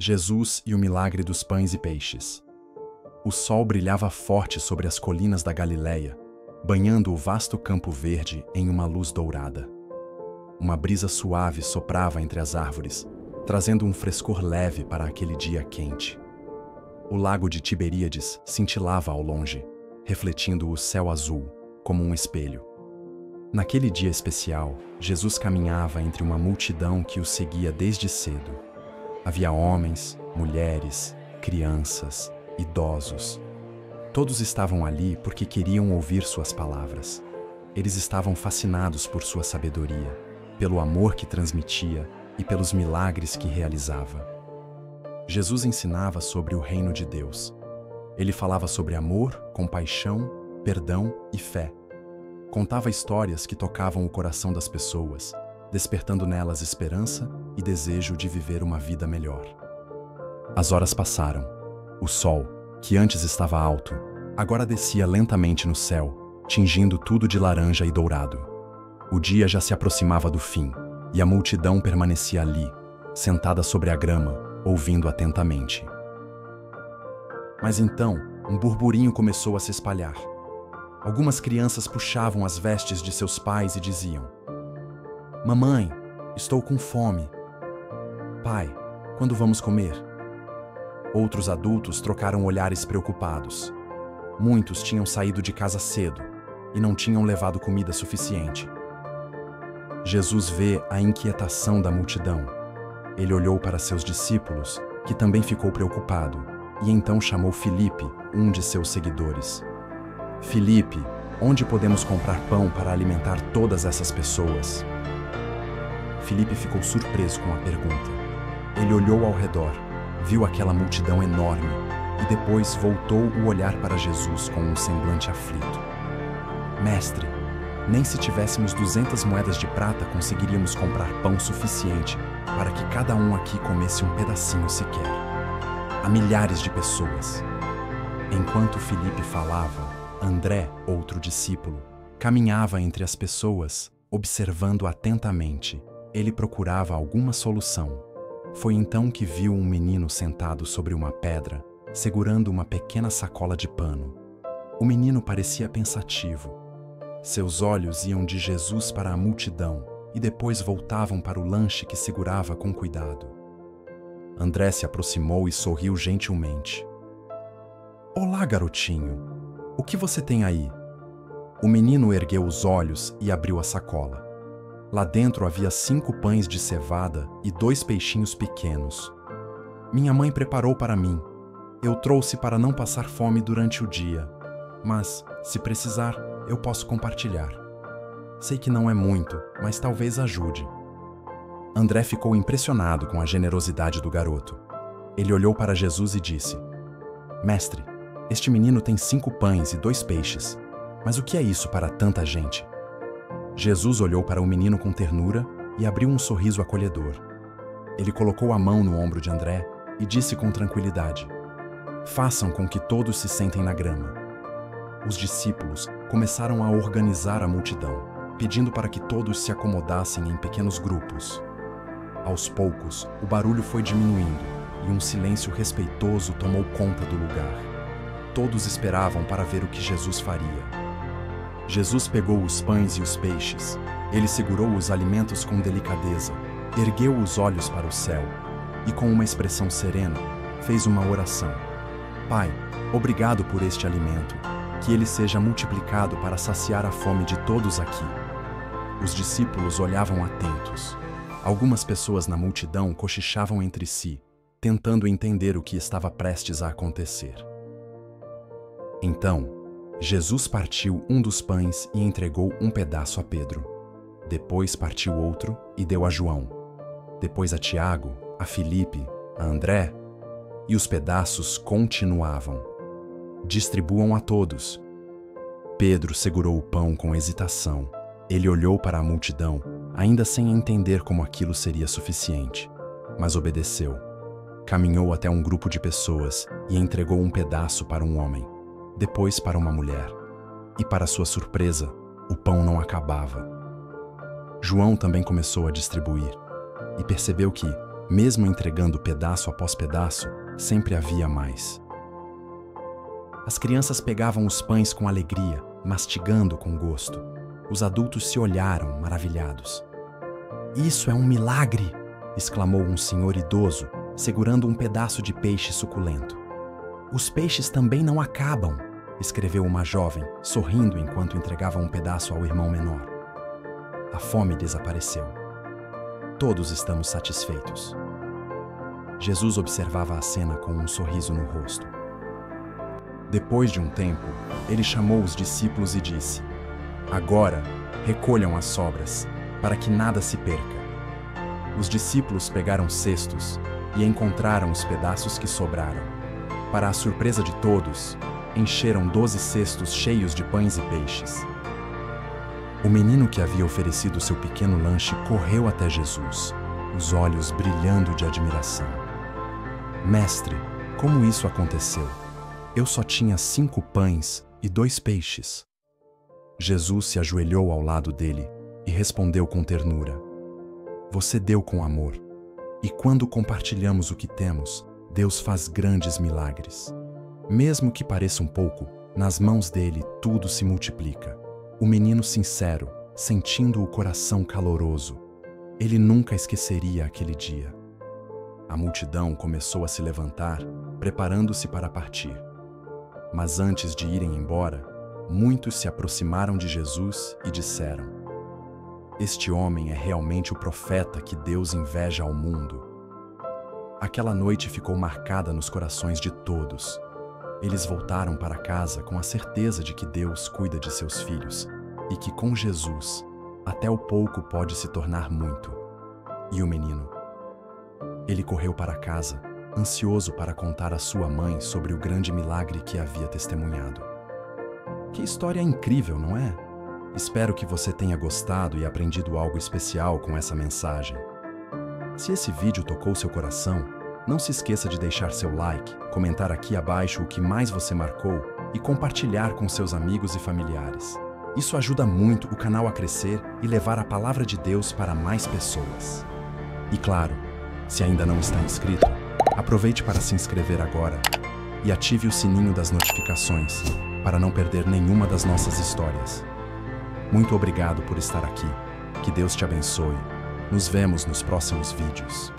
Jesus e o milagre dos pães e peixes. O sol brilhava forte sobre as colinas da Galileia, banhando o vasto campo verde em uma luz dourada. Uma brisa suave soprava entre as árvores, trazendo um frescor leve para aquele dia quente. O lago de Tiberíades cintilava ao longe, refletindo o céu azul, como um espelho. Naquele dia especial, Jesus caminhava entre uma multidão que o seguia desde cedo. Havia homens, mulheres, crianças, idosos. Todos estavam ali porque queriam ouvir suas palavras. Eles estavam fascinados por sua sabedoria, pelo amor que transmitia e pelos milagres que realizava. Jesus ensinava sobre o reino de Deus. Ele falava sobre amor, compaixão, perdão e fé. Contava histórias que tocavam o coração das pessoas, despertando nelas esperança e desejo de viver uma vida melhor. As horas passaram. O sol, que antes estava alto, agora descia lentamente no céu, tingindo tudo de laranja e dourado. O dia já se aproximava do fim, e a multidão permanecia ali, sentada sobre a grama, ouvindo atentamente. Mas então, um burburinho começou a se espalhar. Algumas crianças puxavam as vestes de seus pais e diziam: "Mamãe, estou com fome." "Pai, quando vamos comer?" Outros adultos trocaram olhares preocupados. Muitos tinham saído de casa cedo e não tinham levado comida suficiente. Jesus vê a inquietação da multidão. Ele olhou para seus discípulos, que também ficou preocupado, e então chamou Filipe, um de seus seguidores. "Filipe, onde podemos comprar pão para alimentar todas essas pessoas?" Filipe ficou surpreso com a pergunta. Ele olhou ao redor, viu aquela multidão enorme e depois voltou o olhar para Jesus com um semblante aflito. "Mestre, nem se tivéssemos 200 moedas de prata conseguiríamos comprar pão suficiente para que cada um aqui comesse um pedacinho sequer. Há milhares de pessoas." Enquanto Filipe falava, André, outro discípulo, caminhava entre as pessoas, observando atentamente. Ele procurava alguma solução. Foi então que viu um menino sentado sobre uma pedra, segurando uma pequena sacola de pano. O menino parecia pensativo. Seus olhos iam de Jesus para a multidão e depois voltavam para o lanche que segurava com cuidado. André se aproximou e sorriu gentilmente. "Olá, garotinho. O que você tem aí?" O menino ergueu os olhos e abriu a sacola. Lá dentro havia 5 pães de cevada e 2 peixinhos pequenos. "Minha mãe preparou para mim. Eu trouxe para não passar fome durante o dia. Mas, se precisar, eu posso compartilhar. Sei que não é muito, mas talvez ajude." André ficou impressionado com a generosidade do garoto. Ele olhou para Jesus e disse: "Mestre, este menino tem 5 pães e 2 peixes. Mas o que é isso para tanta gente?" Jesus olhou para o menino com ternura e abriu um sorriso acolhedor. Ele colocou a mão no ombro de André e disse com tranquilidade: "Façam com que todos se sentem na grama." Os discípulos começaram a organizar a multidão, pedindo para que todos se acomodassem em pequenos grupos. Aos poucos, o barulho foi diminuindo e um silêncio respeitoso tomou conta do lugar. Todos esperavam para ver o que Jesus faria. Jesus pegou os pães e os peixes. Ele segurou os alimentos com delicadeza, ergueu os olhos para o céu e, com uma expressão serena, fez uma oração. "Pai, obrigado por este alimento, que ele seja multiplicado para saciar a fome de todos aqui." Os discípulos olhavam atentos. Algumas pessoas na multidão cochichavam entre si, tentando entender o que estava prestes a acontecer. Então, Jesus partiu um dos pães e entregou um pedaço a Pedro. Depois partiu outro e deu a João. Depois a Tiago, a Filipe, a André. E os pedaços continuavam. "Distribuam a todos." Pedro segurou o pão com hesitação. Ele olhou para a multidão, ainda sem entender como aquilo seria suficiente, mas obedeceu. Caminhou até um grupo de pessoas e entregou um pedaço para um homem, depois para uma mulher. E, para sua surpresa, o pão não acabava. João também começou a distribuir e percebeu que, Mesmo entregando pedaço após pedaço, sempre havia mais. As crianças pegavam os pães com alegria, mastigando com gosto. Os adultos se olharam, maravilhados. "Isso é um milagre!" exclamou um senhor idoso, segurando um pedaço de peixe suculento. "Os peixes também não acabam", escreveu uma jovem, sorrindo enquanto entregava um pedaço ao irmão menor. A fome desapareceu. Todos estamos satisfeitos. Jesus observava a cena com um sorriso no rosto. Depois de um tempo, ele chamou os discípulos e disse: "Agora, recolham as sobras, para que nada se perca." Os discípulos pegaram cestos e encontraram os pedaços que sobraram. Para a surpresa de todos, encheram 12 cestos cheios de pães e peixes. O menino que havia oferecido seu pequeno lanche correu até Jesus, os olhos brilhando de admiração. "Mestre, como isso aconteceu? Eu só tinha 5 pães e 2 peixes." Jesus se ajoelhou ao lado dele e respondeu com ternura: "Você deu com amor, e quando compartilhamos o que temos, Deus faz grandes milagres. Mesmo que pareça um pouco, nas mãos dele tudo se multiplica." O menino sincero, sentindo o coração caloroso, ele nunca esqueceria aquele dia. A multidão começou a se levantar, preparando-se para partir. Mas antes de irem embora, muitos se aproximaram de Jesus e disseram: "Este homem é realmente o profeta que Deus inveja ao mundo." Aquela noite ficou marcada nos corações de todos. Eles voltaram para casa com a certeza de que Deus cuida de seus filhos e que com Jesus, até o pouco pode se tornar muito. E o menino? Ele correu para casa, ansioso para contar à sua mãe sobre o grande milagre que havia testemunhado. Que história incrível, não é? Espero que você tenha gostado e aprendido algo especial com essa mensagem. Se esse vídeo tocou seu coração, não se esqueça de deixar seu like, comentar aqui abaixo o que mais você marcou e compartilhar com seus amigos e familiares. Isso ajuda muito o canal a crescer e levar a palavra de Deus para mais pessoas. E claro, se ainda não está inscrito, aproveite para se inscrever agora e ative o sininho das notificações para não perder nenhuma das nossas histórias. Muito obrigado por estar aqui. Que Deus te abençoe. Nos vemos nos próximos vídeos.